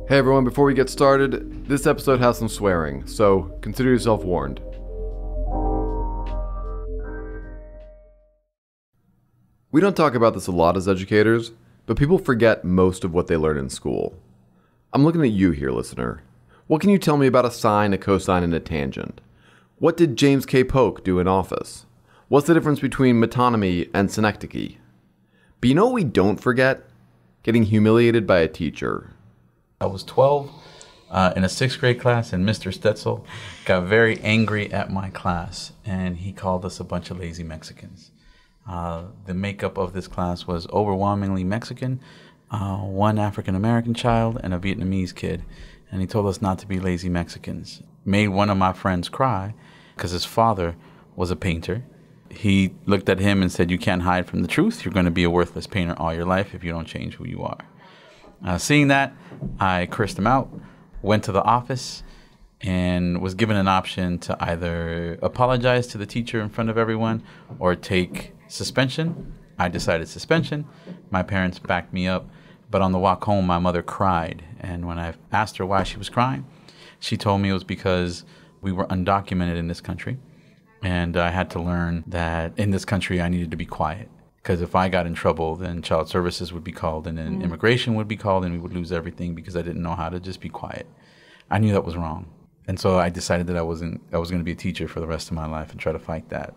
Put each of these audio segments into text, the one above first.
Hey everyone, before we get started, this episode has some swearing, so consider yourself warned. We don't talk about this a lot as educators, but people forget most of what they learn in school. I'm looking at you here, listener. What can you tell me about a sine, a cosine, and a tangent? What did James K. Polk do in office? What's the difference between metonymy and synecdoche? But you know what we don't forget? Getting humiliated by a teacher. I was 12 in a 6th grade class, and Mr. Stetzel got very angry at my class, and he called us a bunch of lazy Mexicans. The makeup of this class was overwhelmingly Mexican, one African-American child, and a Vietnamese kid. And he told us not to be lazy Mexicans. Made one of my friends cry because his father was a painter. He looked at him and said, "You can't hide from the truth. You're going to be a worthless painter all your life if you don't change who you are." Seeing that, I cursed him out, went to the office, and was given an option to either apologize to the teacher in front of everyone or take suspension. I decided suspension. My parents backed me up, but on the walk home, my mother cried. And when I asked her why she was crying, she told me it was because we were undocumented in this country, and I had to learn that in this country I needed to be quiet. Because if I got in trouble, then child services would be called, and then immigration would be called, and we would lose everything because I didn't know how to just be quiet. I knew that was wrong. And so I decided that I was going to be a teacher for the rest of my life and try to fight that.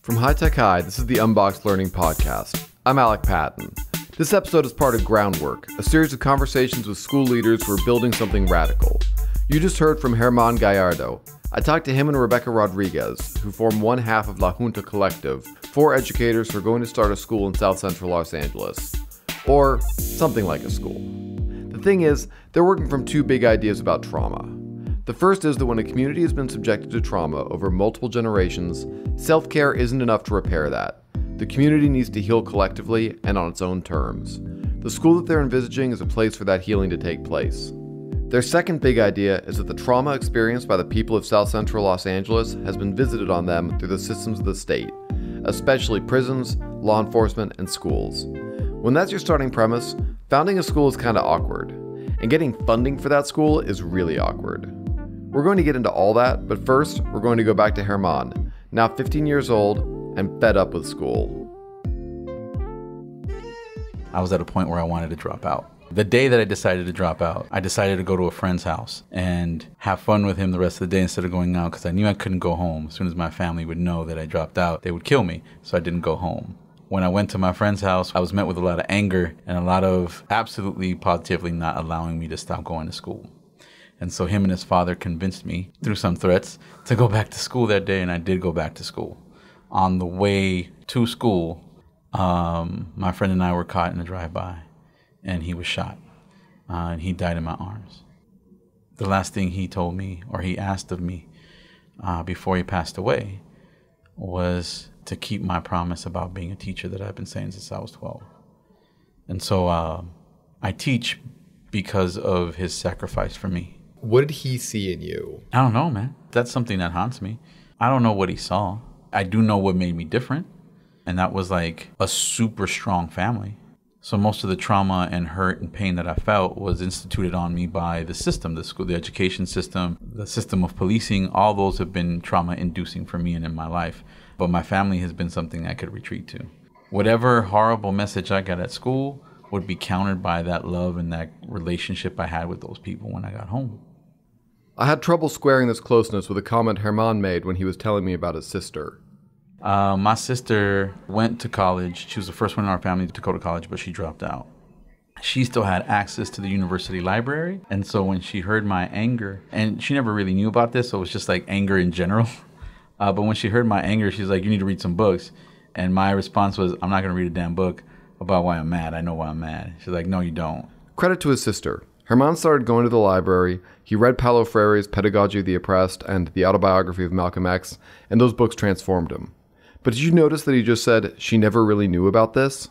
From High Tech High, this is the Unboxed Learning Podcast. I'm Alec Patton. This episode is part of Groundwork, a series of conversations with school leaders who are building something radical. You just heard from Germán Gallardo. I talked to him and Rebecca Rodriguez, who form one half of La Junta Collective, 4 educators who are going to start a school in South Central Los Angeles. Or something like a school. The thing is, they're working from 2 big ideas about trauma. The first is that when a community has been subjected to trauma over multiple generations, self-care isn't enough to repair that. The community needs to heal collectively and on its own terms. The school that they're envisaging is a place for that healing to take place. Their second big idea is that the trauma experienced by the people of South Central Los Angeles has been visited on them through the systems of the state, especially prisons, law enforcement, and schools. When that's your starting premise, founding a school is kind of awkward, and getting funding for that school is really awkward. We're going to get into all that, but first, we're going to go back to Germán, now 15 years old and fed up with school. I was at a point where I wanted to drop out. The day that I decided to drop out, I decided to go to a friend's house and have fun with him the rest of the day instead of going out because I knew I couldn't go home. As soon as my family would know that I dropped out, they would kill me, so I didn't go home. When I went to my friend's house, I was met with a lot of anger and a lot of absolutely positively not allowing me to stop going to school. And so him and his father convinced me, through some threats, to go back to school that day, and I did go back to school. On the way to school, my friend and I were caught in a drive-by, and he was shot, and he died in my arms. The last thing he told me, or he asked of me, before he passed away, was to keep my promise about being a teacher that I've been saying since I was 12. And so I teach because of his sacrifice for me. What did he see in you? I don't know, man. That's something that haunts me. I don't know what he saw. I do know what made me different, and that was like a super strong family. So most of the trauma and hurt and pain that I felt was instituted on me by the system, the school, the education system, the system of policing. All those have been trauma-inducing for me and in my life. But my family has been something I could retreat to. Whatever horrible message I got at school would be countered by that love and that relationship I had with those people when I got home. I had trouble squaring this closeness with a comment Germán made when he was telling me about his sister. My sister went to college. She was the first one in our family to go to college, but she dropped out. She still had access to the university library. And so when she heard my anger, and she never really knew about this, so it was just like anger in general. But when she heard my anger, she's like, "You need to read some books." And my response was, "I'm not going to read a damn book about why I'm mad. I know why I'm mad." She's like, "No, you don't." Credit to his sister. Germán started going to the library. He read Paulo Freire's Pedagogy of the Oppressed and the autobiography of Malcolm X, and those books transformed him. But did you notice that he just said she never really knew about this?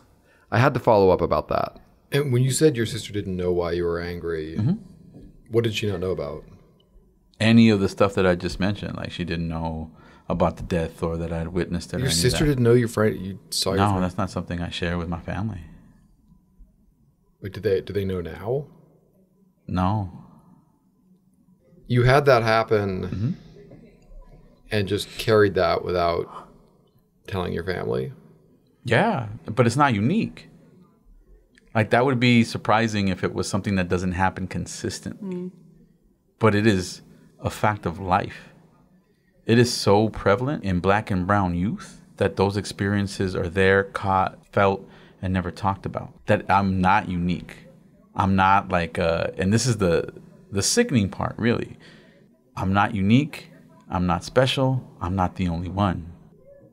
I had to follow up about that. And when you said your sister didn't know why you were angry, what did she not know about? Any of the stuff that I just mentioned. Like, she didn't know about the death or that I had witnessed it. Your sister didn't know your friend? You saw your friend? No, that's not something I share with my family. Wait, do they know now? No. You had that happen and just carried that without telling your family? Yeah, but it's not unique. Like, that would be surprising if it was something that doesn't happen consistently. But it is a fact of life. It is so prevalent in Black and brown youth that those experiences are there, caught, felt, and never talked about. That I'm not unique. I'm not like, and this is the sickening part, really. I'm not unique. I'm not special. I'm not the only one.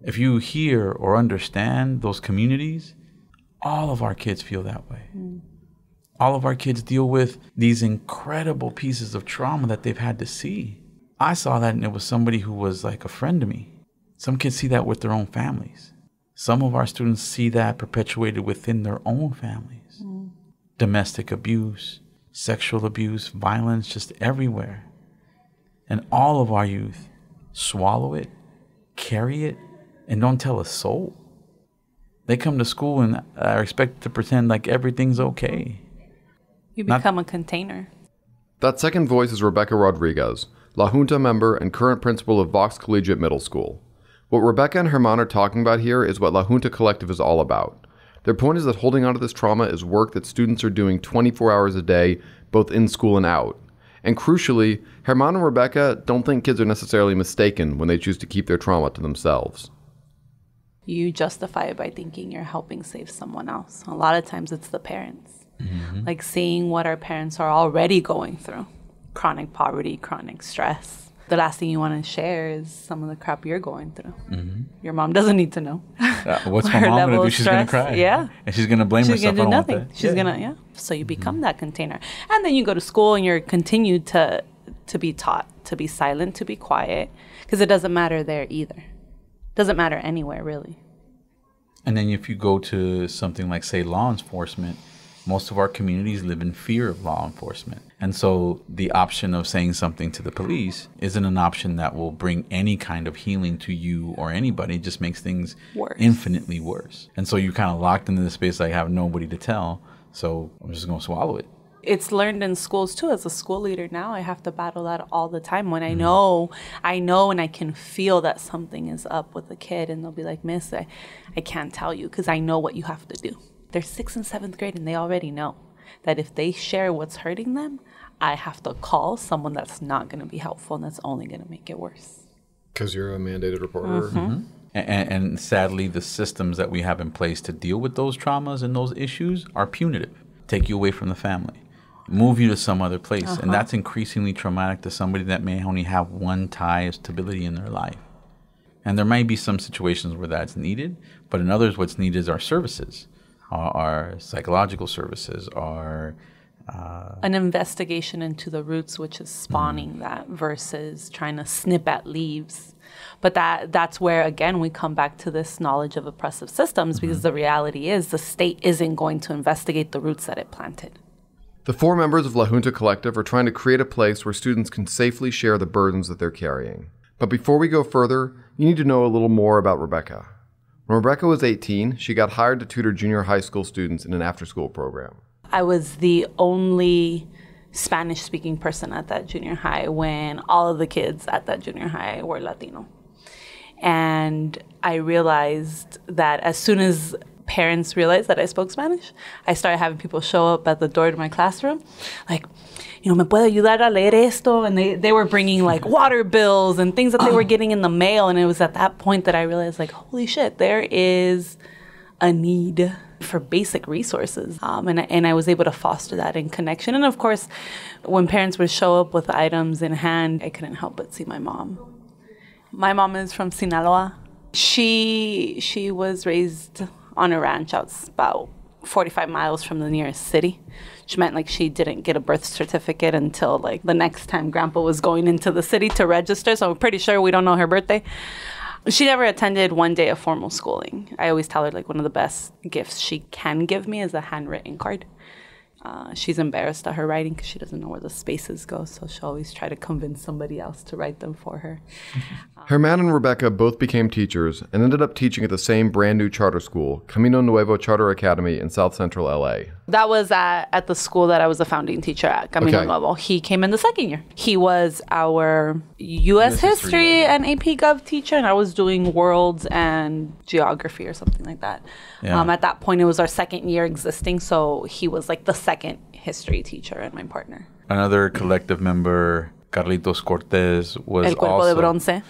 If you hear or understand those communities, all of our kids feel that way. All of our kids deal with these incredible pieces of trauma that they've had to see. I saw that, and it was somebody who was like a friend to me. Some kids see that with their own families. Some of our students see that perpetuated within their own families. Domestic abuse, sexual abuse, violence, just everywhere. And all of our youth swallow it, carry it, and don't tell a soul. They come to school and are expected to pretend like everything's okay. You become a container. That second voice is Rebecca Rodriguez, La Junta member and current principal of Vox Collegiate Middle School. What Rebecca and Germán are talking about here is what La Junta Collective is all about. Their point is that holding onto this trauma is work that students are doing 24 hours a day, both in school and out. And crucially, Germán and Rebecca don't think kids are necessarily mistaken when they choose to keep their trauma to themselves. You justify it by thinking you're helping save someone else. A lot of times it's the parents. Like seeing what our parents are already going through. Chronic poverty, chronic stress. The last thing you want to share is some of the crap you're going through. Your mom doesn't need to know. What's my mom going to do? She's going to cry. Yeah. And she's going to blame herself. She's going to do nothing. She's going to, So you become that container. And then you go to school and you're continued to be taught to be silent, to be quiet. Because it doesn't matter there either. Doesn't matter anywhere, really. And then if you go to something like, say, law enforcement, most of our communities live in fear of law enforcement. And so the option of saying something to the police isn't an option that will bring any kind of healing to you or anybody. It just makes things infinitely worse. And so you're kind of locked into the space. I have nobody to tell, so I'm just going to swallow it. It's learned in schools too. As a school leader now, I have to battle that all the time. When I know and I can feel that something is up with a kid, and they'll be like, "Miss, I can't tell you because I know what you have to do." They're 6th and 7th grade, and they already know that if they share what's hurting them, I have to call someone that's not going to be helpful and that's only going to make it worse. Because you're a mandated reporter. And sadly, the systems that we have in place to deal with those traumas and those issues are punitive. Take you away from the family. Move you to some other place. And that's increasingly traumatic to somebody that may only have one tie of stability in their life. And there might be some situations where that's needed, but in others, what's needed is our services, our psychological services, our... an investigation into the roots, which is spawning that, versus trying to snip at leaves. But that's where, again, we come back to this knowledge of oppressive systems, because the reality is the state isn't going to investigate the roots that it planted. The 4 members of La Junta Collective are trying to create a place where students can safely share the burdens that they're carrying. But before we go further, you need to know a little more about Rebecca. When Rebecca was 18, she got hired to tutor junior high school students in an after-school program. I was the only Spanish-speaking person at that junior high when all of the kids at that junior high were Latino. And I realized that as soon as parents realized that I spoke Spanish, I started having people show up at the door to my classroom, like, ¿me puede ayudar a leer esto? And they were bringing like water bills and things that they were getting in the mail. And it was at that point that I realized, like, holy shit, there is a need for basic resources. And I was able to foster that in connection. And of course, when parents would show up with items in hand, I couldn't help but see my mom. My mom is from Sinaloa. She was raised on a ranch out about 45 miles from the nearest city, which meant like she didn't get a birth certificate until like the next time grandpa was going into the city to register. So I'm pretty sure we don't know her birthday. She never attended one day of formal schooling. I always tell her like one of the best gifts she can give me is a handwritten card. She's embarrassed at her writing because she doesn't know where the spaces go, so she'll always try to convince somebody else to write them for her. Herman and Rebecca both became teachers and ended up teaching at the same brand new charter school, Camino Nuevo Charter Academy in South Central LA. That was at the school that I was a founding teacher at, Camino Nuevo. He came in the second year. He was our U.S. history and AP Gov teacher, and I was doing worlds and geography or something like that. Yeah. At that point, it was our second year existing, so he was like the second history teacher and my partner. Another collective member, Carlitos Cortez, was El Cuerpo de Bronce.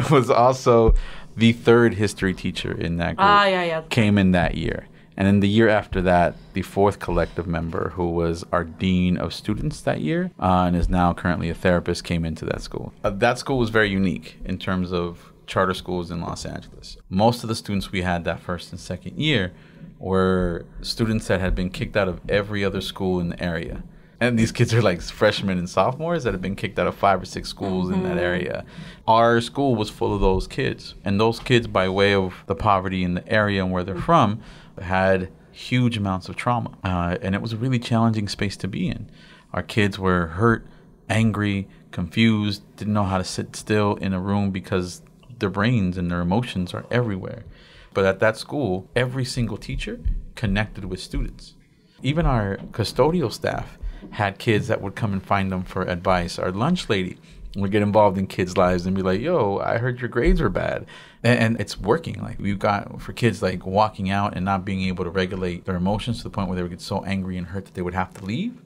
was also the third history teacher in that group. Yeah. Came in that year. And then the year after that, the fourth collective member, who was our dean of students that year and is now currently a therapist, came into that school. That school was very unique in terms of charter schools in Los Angeles. Most of the students we had that first and second year were students that had been kicked out of every other school in the area. And these kids are like freshmen and sophomores that have been kicked out of 5 or 6 schools in that area. Our school was full of those kids. And those kids, by way of the poverty in the area and where they're from, had huge amounts of trauma. And it was a really challenging space to be in. Our kids were hurt, angry, confused, didn't know how to sit still in a room because their brains and their emotions are everywhere. But at that school, every single teacher connected with students. Even our custodial staff had kids that would come and find them for advice. Our lunch lady would get involved in kids' lives and be like, yo, I heard your grades were bad. And it's working. Like, we've got for kids like walking out and not being able to regulate their emotions to the point where they would get so angry and hurt that they would have to leave,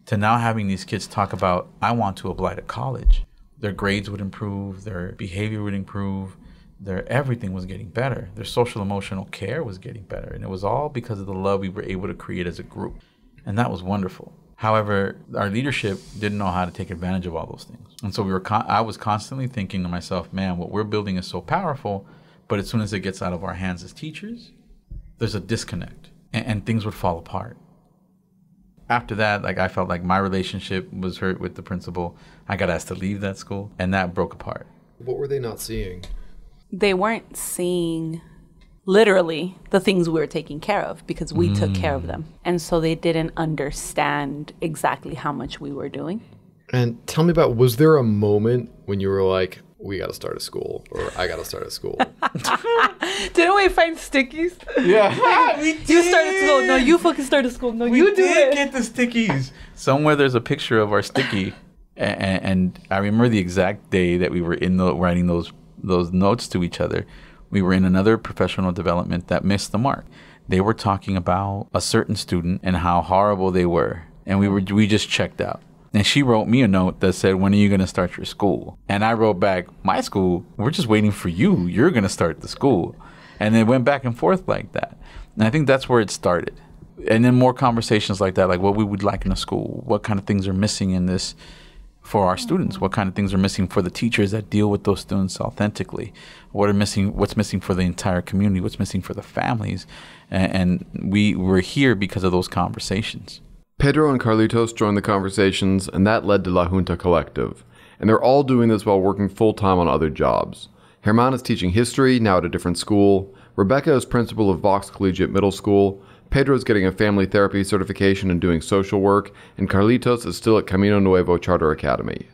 to now having these kids talk about, I want to apply to college. Their grades would improve, their behavior would improve, their everything was getting better. Their social emotional care was getting better. And it was all because of the love we were able to create as a group. And that was wonderful. However, our leadership didn't know how to take advantage of all those things. And so I was constantly thinking to myself, man, what we're building is so powerful, but as soon as it gets out of our hands as teachers, there's a disconnect and things would fall apart. After that, like, I felt like my relationship was hurt with the principal. I got asked to leave that school, and that broke apart. What were they not seeing? They weren't seeing literally the things we were taking care of because we took care of them. And so they didn't understand exactly how much we were doing. And tell me about, was there a moment when you were like, we got to start a school, or I got to start a school? Didn't we find stickies? Yeah, we did. You started school. No, you fucking started school. No, you do it. We did get the stickies. Somewhere there's a picture of our sticky. And I remember the exact day that we were writing those notes to each other. We were in another professional development that missed the mark. They were talking about a certain student and how horrible they were. And we just checked out. And she wrote me a note that said, when are you going to start your school? And I wrote back, my school, we're just waiting for you. You're going to start the school. And it went back and forth like that. And I think that's where it started. And then more conversations like that, like what we would like in a school, what kind of things are missing in this for our students, what kind of things are missing for the teachers that deal with those students authentically, what's missing for the entire community, what's missing for the families. And we were here because of those conversations. Pedro and Carlitos joined the conversations, and that led to La Junta Collective. And they're all doing this while working full-time on other jobs. Herman is teaching history, now at a different school. Rebecca is principal of Vox Collegiate Middle School. Pedro is getting a family therapy certification and doing social work. And Carlitos is still at Camino Nuevo Charter Academy.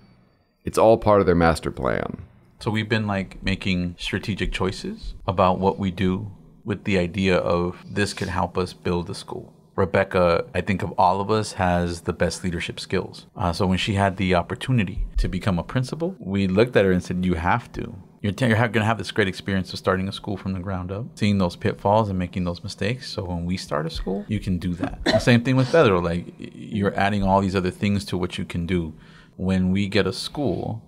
It's all part of their master plan. So we've been like making strategic choices about what we do with the idea of this could help us build a school. Rebecca, I think of all of us, has the best leadership skills. So when she had the opportunity to become a principal, we looked at her and said, you have to. You're going to have this great experience of starting a school from the ground up, seeing those pitfalls and making those mistakes. So when we start a school, you can do that. The same thing with Pedro. Like, you're adding all these other things to what you can do. When we get a school,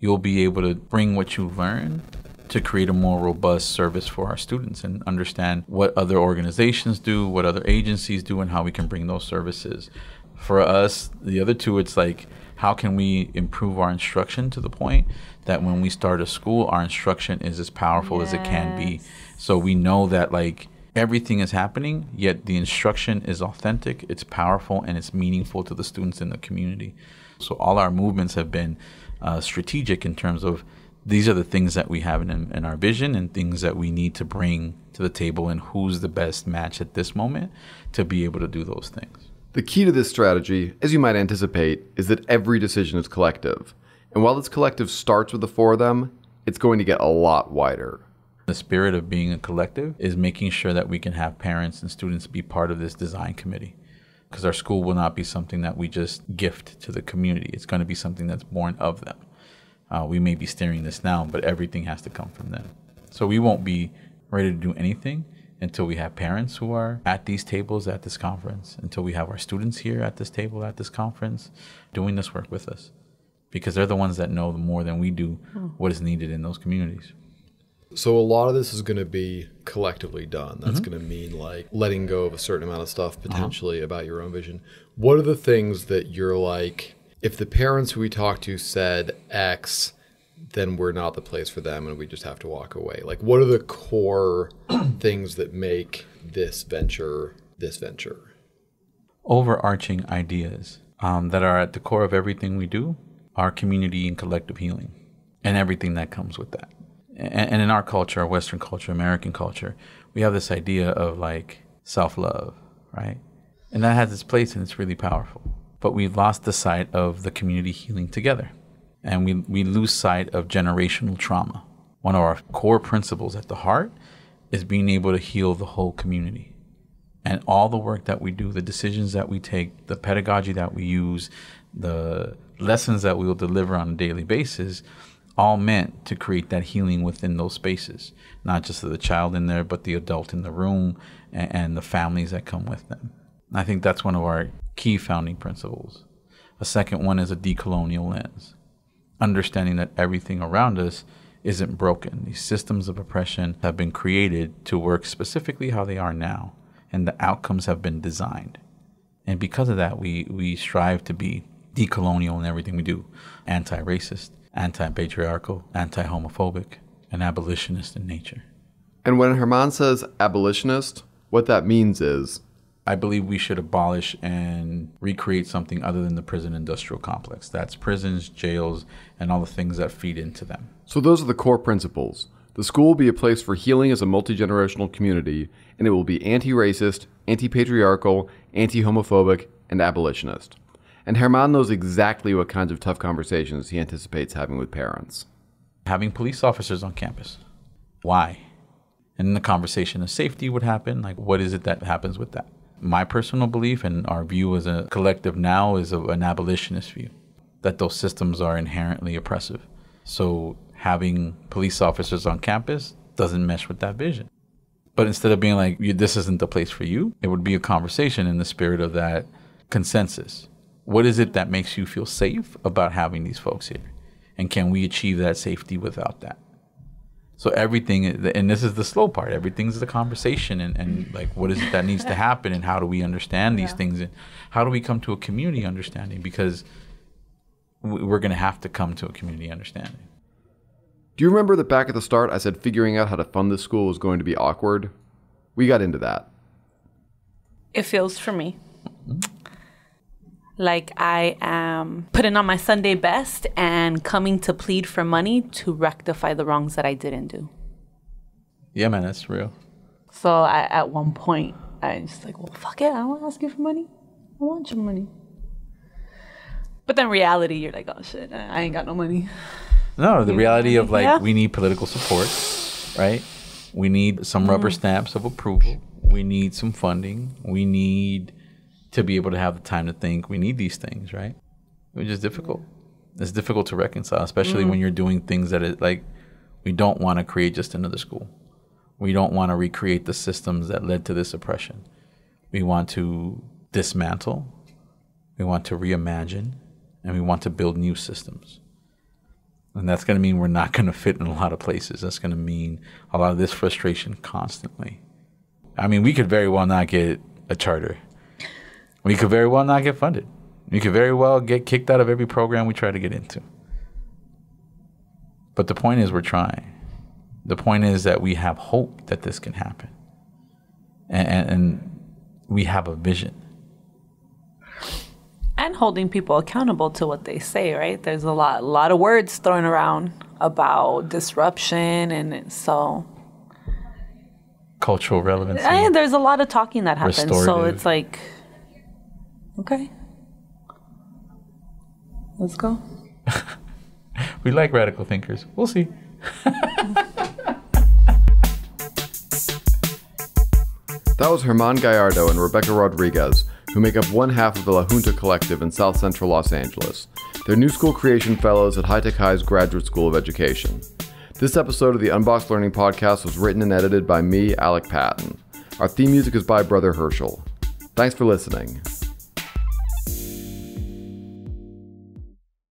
you'll be able to bring what you learn to create a more robust service for our students and understand what other organizations do, what other agencies do, and how we can bring those services. For us, the other two, it's like, how can we improve our instruction to the point that when we start a school, our instruction is as powerful as it can be. So we know that like everything is happening, yet the instruction is authentic, it's powerful, and it's meaningful to the students in the community. So all our movements have been strategic in terms of these are the things that we have in our vision and things that we need to bring to the table, and who's the best match at this moment to be able to do those things. The key to this strategy, as you might anticipate, is that every decision is collective. And while this collective starts with the four of them, it's going to get a lot wider. The spirit of being a collective is making sure that we can have parents and students be part of this design committee. Because our school will not be something that we just gift to the community. It's going to be something that's born of them. We may be steering this now, but everything has to come from them. So we won't be ready to do anything until we have parents who are at these tables at this conference, until we have our students here at this table at this conference doing this work with us. Because they're the ones that know more than we do what is needed in those communities. So a lot of this is going to be collectively done. That's going to mean like letting go of a certain amount of stuff potentially about your own vision. What are the things that you're like, if the parents who we talked to said X, then we're not the place for them and we just have to walk away? Like, what are the core things that make this venture this venture? Overarching ideas that are at the core of everything we do are community and collective healing and everything that comes with that. And in our culture, our Western culture, American culture, we have this idea of like self-love, right? And that has its place and it's really powerful. But we've lost the sight of the community healing together. And we lose sight of generational trauma. One of our core principles at the heart is being able to heal the whole community. And all the work that we do, the decisions that we take, the pedagogy that we use, the lessons that we will deliver on a daily basis, all meant to create that healing within those spaces. Not just the child in there, but the adult in the room and the families that come with them. And I think that's one of our key founding principles. A second one is a decolonial lens. Understanding that everything around us isn't broken. These systems of oppression have been created to work specifically how they are now, and the outcomes have been designed. And because of that, we strive to be decolonial in everything we do. Anti-racist, anti-patriarchal, anti-homophobic, and abolitionist in nature. And when Germán says abolitionist, what that means is, I believe we should abolish and recreate something other than the prison industrial complex. That's prisons, jails, and all the things that feed into them. So those are the core principles. The school will be a place for healing as a multi-generational community, and it will be anti-racist, anti-patriarchal, anti-homophobic, and abolitionist. And Germán knows exactly what kinds of tough conversations he anticipates having with parents. Having police officers on campus. Why? And then the conversation of safety would happen. Like, what is it that happens with that? My personal belief and our view as a collective now is an abolitionist view, that those systems are inherently oppressive. So having police officers on campus doesn't mesh with that vision. But instead of being like, this isn't the place for you, it would be a conversation in the spirit of that consensus. What is it that makes you feel safe about having these folks here? And can we achieve that safety without that? So everything, and this is the slow part, everything's the conversation and like, what is it that needs to happen and how do we understand these things? And how do we come to a community understanding? Because we're going to have to come to a community understanding. Do you remember that back at the start I said figuring out how to fund this school was going to be awkward? We got into that. It feels for me like I am putting on my Sunday best and coming to plead for money to rectify the wrongs that I didn't do. Yeah, man, that's real. So at one point, I just like, well, fuck it. I don't want to ask you for money. I want your money. But then reality, you're like, oh, shit, I ain't got no money. No, the reality of like, we need political support, right? We need some rubber stamps of approval. We need some funding. We need to be able to have the time to think. We need these things, right? Which is difficult. It's difficult to reconcile, especially when you're doing things that it, like, we don't want to create just another school. We don't want to recreate the systems that led to this oppression. We want to dismantle. We want to reimagine. And we want to build new systems. And that's going to mean we're not going to fit in a lot of places. That's going to mean a lot of this frustration constantly. I mean, we could very well not get a charter. We could very well not get funded. We could very well get kicked out of every program we try to get into. But the point is we're trying. The point is that we have hope that this can happen. And we have a vision. And holding people accountable to what they say, right? There's a lot of words thrown around about disruption and so... Cultural relevancy. There's a lot of talking that happens. So it's like... Okay. Let's go. We like radical thinkers. We'll see. That was Germán Gallardo and Rebecca Rodriguez, who make up one half of the La Junta Collective in South Central Los Angeles. They're New School Creation Fellows at High Tech High's Graduate School of Education. This episode of the Unboxed Learning Podcast was written and edited by me, Alec Patton. Our theme music is by Brother Herschel. Thanks for listening.